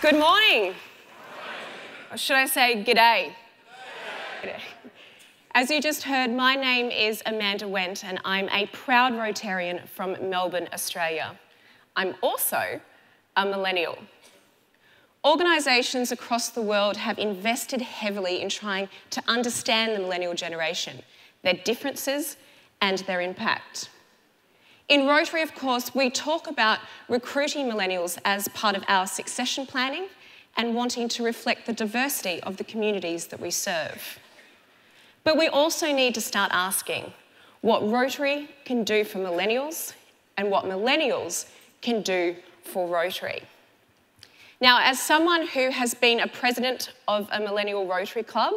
Good morning. Or should I say g'day? G'day. As you just heard, my name is Wendt and I'm a proud Rotarian from Melbourne, Australia. I'm also a millennial. Organisations across the world have invested heavily in trying to understand the millennial generation, their differences and their impact. In Rotary, of course, we talk about recruiting millennials as part of our succession planning and wanting to reflect the diversity of the communities that we serve. But we also need to start asking what Rotary can do for millennials and what millennials can do for Rotary. Now, as someone who has been a president of a millennial Rotary club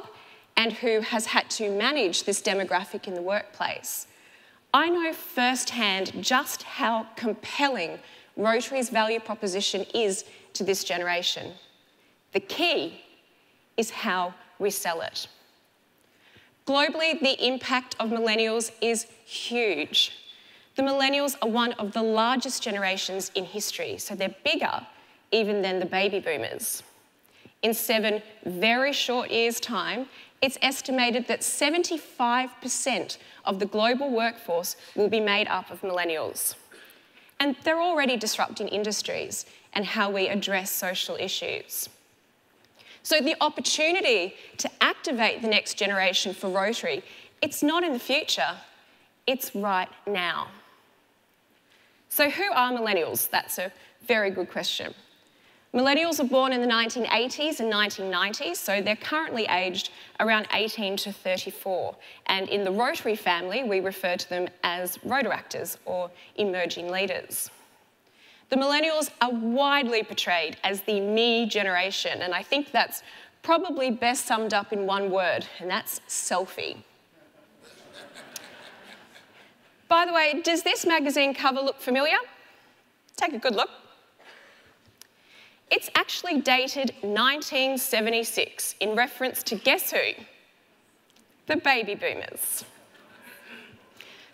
and who has had to manage this demographic in the workplace, I know firsthand just how compelling Rotary's value proposition is to this generation. The key is how we sell it. Globally, the impact of millennials is huge. The millennials are one of the largest generations in history, so they're bigger even than the baby boomers. In 7 very short years' time, it's estimated that 75% of the global workforce will be made up of millennials. And they're already disrupting industries and how we address social issues. So the opportunity to activate the next generation for Rotary, it's not in the future, it's right now. So who are millennials? That's a very good question. Millennials are born in the 1980s and 1990s, so they're currently aged around 18 to 34. And in the Rotary family, we refer to them as Rotaractors or emerging leaders. The millennials are widely portrayed as the me generation, and I think that's probably best summed up in one word, and that's selfie. By the way, does this magazine cover look familiar? Take a good look. It's actually dated 1976 in reference to guess who? The baby boomers.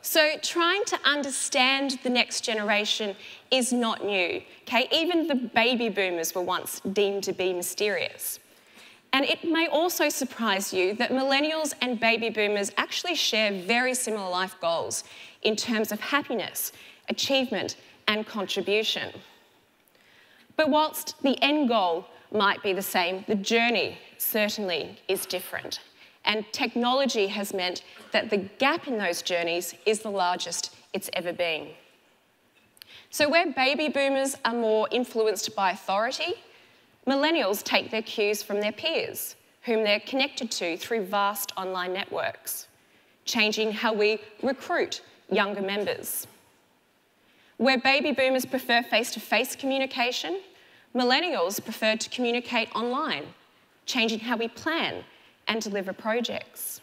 So trying to understand the next generation is not new, okay? Even the baby boomers were once deemed to be mysterious. And it may also surprise you that millennials and baby boomers actually share very similar life goals in terms of happiness, achievement, and contribution. But whilst the end goal might be the same, the journey certainly is different. And technology has meant that the gap in those journeys is the largest it's ever been. So where baby boomers are more influenced by authority, millennials take their cues from their peers, whom they're connected to through vast online networks, changing how we recruit younger members. Where baby boomers prefer face-to-face communication, millennials prefer to communicate online, changing how we plan and deliver projects.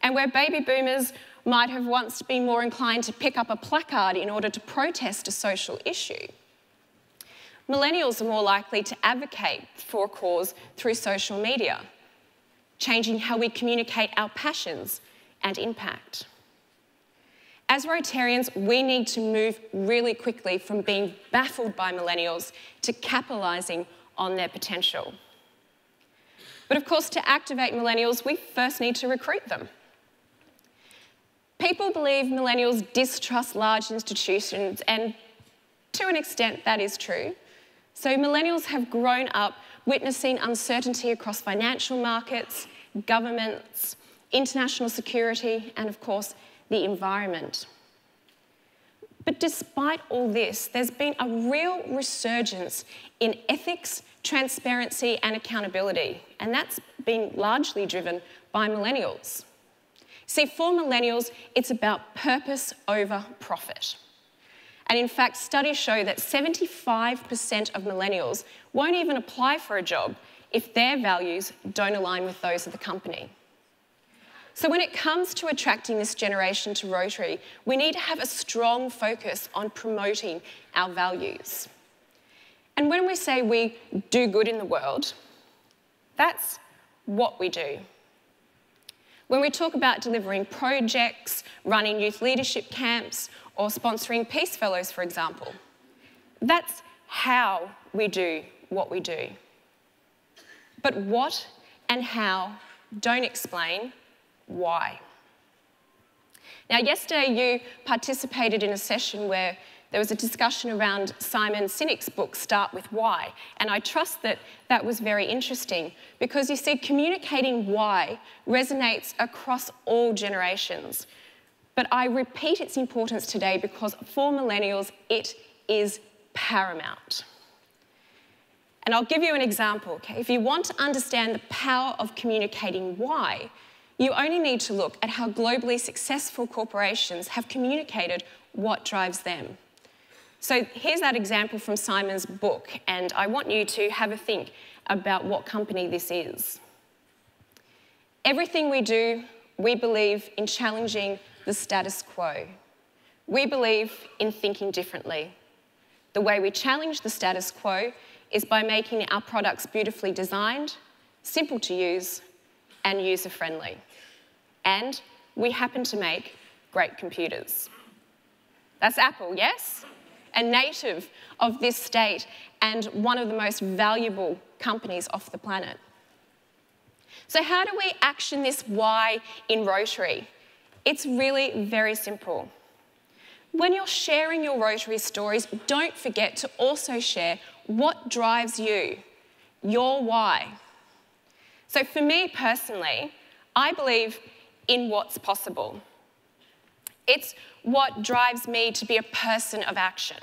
And where baby boomers might have once been more inclined to pick up a placard in order to protest a social issue, millennials are more likely to advocate for a cause through social media, changing how we communicate our passions and impact. As Rotarians, we need to move really quickly from being baffled by millennials to capitalising on their potential. But of course, to activate millennials, we first need to recruit them. People believe millennials distrust large institutions, and to an extent that is true. So millennials have grown up witnessing uncertainty across financial markets, governments, international security, and of course, the environment. But despite all this, there's been a real resurgence in ethics, transparency, and accountability, and that's been largely driven by millennials. See, for millennials, it's about purpose over profit. And in fact, studies show that 75% of millennials won't even apply for a job if their values don't align with those of the company. So when it comes to attracting this generation to Rotary, we need to have a strong focus on promoting our values. And when we say we do good in the world, that's what we do. When we talk about delivering projects, running youth leadership camps, or sponsoring Peace Fellows, for example, that's how we do what we do. But what and how don't explain why. Now, yesterday you participated in a session where there was a discussion around Simon Sinek's book, Start With Why, and I trust that that was very interesting because you see, communicating why resonates across all generations. But I repeat its importance today because for millennials, it is paramount. And I'll give you an example, okay? If you want to understand the power of communicating why, you only need to look at how globally successful corporations have communicated what drives them. So here's that example from Simon's book, and I want you to have a think about what company this is. Everything we do, we believe in challenging the status quo. We believe in thinking differently. The way we challenge the status quo is by making our products beautifully designed, simple to use, and user-friendly. And we happen to make great computers. That's Apple, yes? A native of this state and one of the most valuable companies off the planet. So how do we action this why in Rotary? It's really very simple. When you're sharing your Rotary stories, don't forget to also share what drives you, your why. So for me personally, I believe in what's possible. It's what drives me to be a person of action.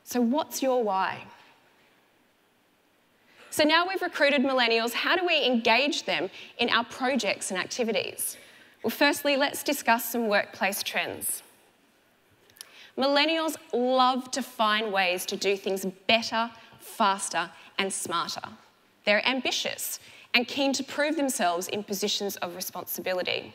So what's your why? So now we've recruited millennials, how do we engage them in our projects and activities? Well, firstly, let's discuss some workplace trends. Millennials love to find ways to do things better, faster, and smarter. They're ambitious and keen to prove themselves in positions of responsibility.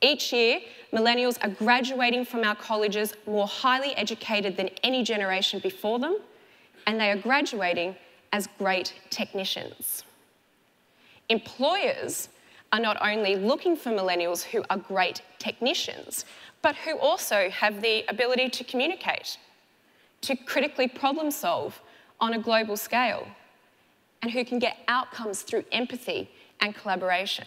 Each year, millennials are graduating from our colleges more highly educated than any generation before them, and they are graduating as great technicians. Employers are not only looking for millennials who are great technicians, but who also have the ability to communicate, to critically problem solve on a global scale, and who can get outcomes through empathy and collaboration.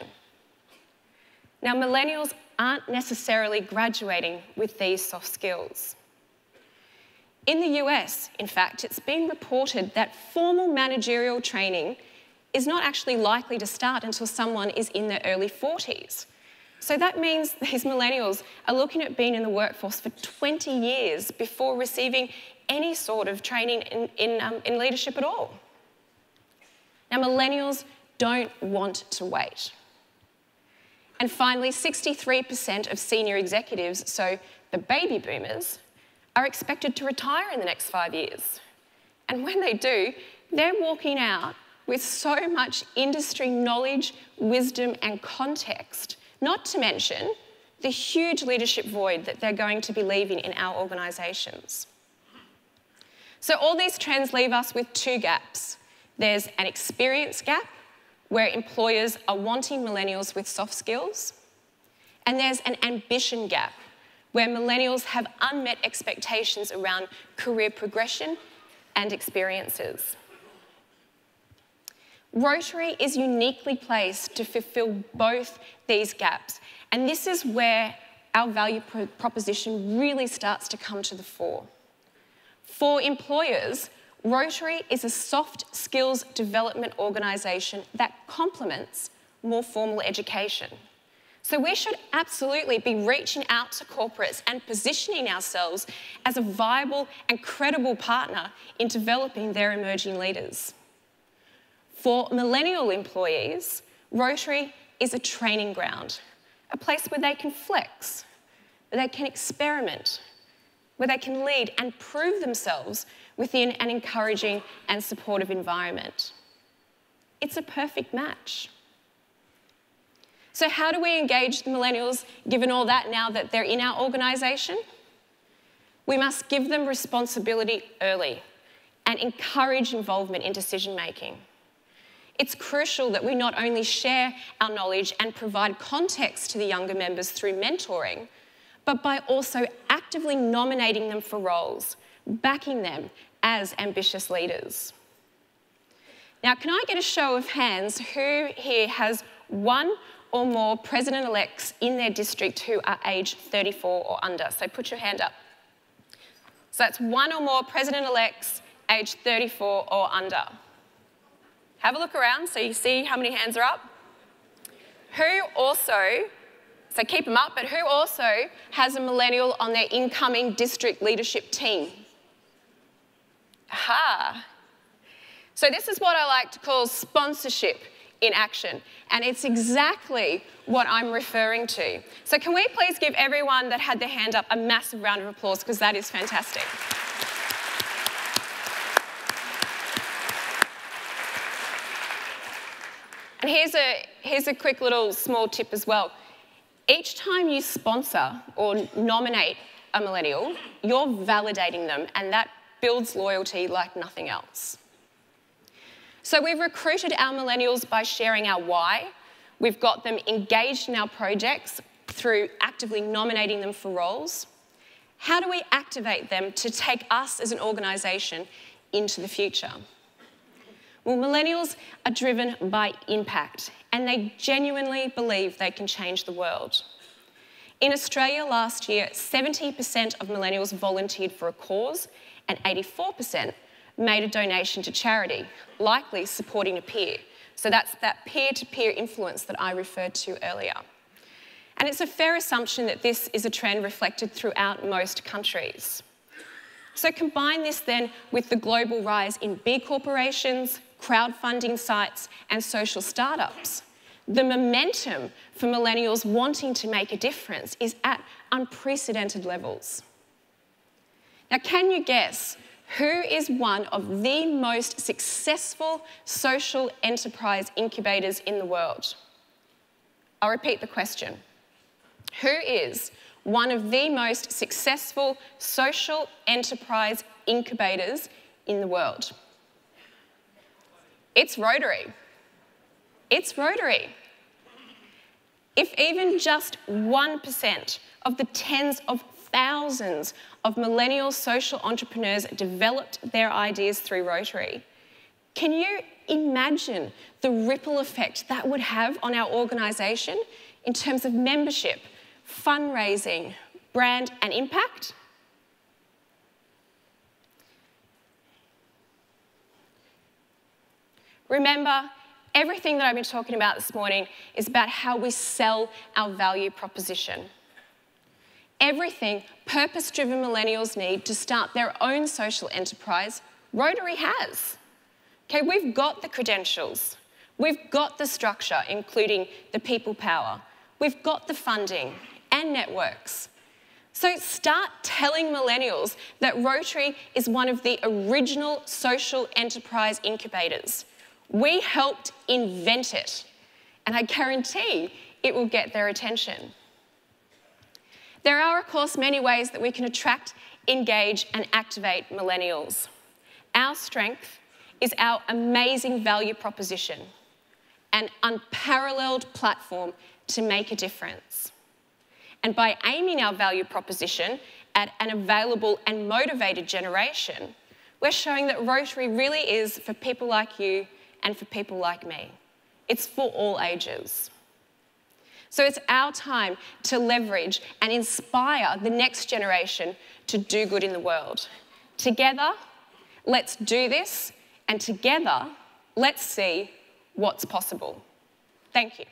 Now, millennials aren't necessarily graduating with these soft skills. In the US, in fact, it's been reported that formal managerial training is not actually likely to start until someone is in their early 40s. So that means these millennials are looking at being in the workforce for 20 years before receiving any sort of training in leadership at all. Now, millennials don't want to wait. And finally, 63% of senior executives, so the baby boomers, are expected to retire in the next 5 years. And when they do, they're walking out with so much industry knowledge, wisdom, and context, not to mention the huge leadership void that they're going to be leaving in our organisations. So all these trends leave us with two gaps. There's an experience gap, where employers are wanting millennials with soft skills, and there's an ambition gap, where millennials have unmet expectations around career progression and experiences. Rotary is uniquely placed to fulfil both these gaps, and this is where our value proposition really starts to come to the fore. For employers, Rotary is a soft skills development organisation that complements more formal education. So we should absolutely be reaching out to corporates and positioning ourselves as a viable and credible partner in developing their emerging leaders. For millennial employees, Rotary is a training ground, a place where they can flex, where they can experiment, where they can lead and prove themselves within an encouraging and supportive environment. It's a perfect match. So how do we engage the millennials, given all that, now that they're in our organisation? We must give them responsibility early and encourage involvement in decision-making. It's crucial that we not only share our knowledge and provide context to the younger members through mentoring, but by also actively nominating them for roles, backing them, as ambitious leaders. Now, can I get a show of hands who here has one or more president-elects in their district who are aged 34 or under? So put your hand up. So that's one or more president-elects aged 34 or under. Have a look around so you see how many hands are up. Who also, so keep them up, but who also has a millennial on their incoming district leadership team? Aha. So this is what I like to call sponsorship in action, and it's exactly what I'm referring to. So can we please give everyone that had their hand up a massive round of applause, because that is fantastic. And here's a quick little small tip as well. Each time you sponsor or nominate a millennial, you're validating them, and that builds loyalty like nothing else. So we've recruited our millennials by sharing our why. We've got them engaged in our projects through actively nominating them for roles. How do we activate them to take us as an organisation into the future? Well, millennials are driven by impact, and they genuinely believe they can change the world. In Australia last year, 70% of millennials volunteered for a cause, and 84% made a donation to charity, likely supporting a peer. So that's that peer-to-peer influence that I referred to earlier. And it's a fair assumption that this is a trend reflected throughout most countries. So combine this then with the global rise in B corporations, crowdfunding sites, and social startups. The momentum for millennials wanting to make a difference is at unprecedented levels. Now, can you guess who is one of the most successful social enterprise incubators in the world? I'll repeat the question. Who is one of the most successful social enterprise incubators in the world? It's Rotary. It's Rotary. If even just 1% of the tens of thousands of millennial social entrepreneurs developed their ideas through Rotary, can you imagine the ripple effect that would have on our organisation in terms of membership, fundraising, brand and impact? Remember, everything that I've been talking about this morning is about how we sell our value proposition. Everything purpose-driven millennials need to start their own social enterprise, Rotary has. Okay, we've got the credentials, we've got the structure, including the people power, we've got the funding and networks. So start telling millennials that Rotary is one of the original social enterprise incubators. We helped invent it, and I guarantee it will get their attention. There are, of course, many ways that we can attract, engage, and activate millennials. Our strength is our amazing value proposition, an unparalleled platform to make a difference. And by aiming our value proposition at an available and motivated generation, we're showing that Rotary really is for people like you and for people like me. It's for all ages. So it's our time to leverage and inspire the next generation to do good in the world. Together, let's do this, and together, let's see what's possible. Thank you.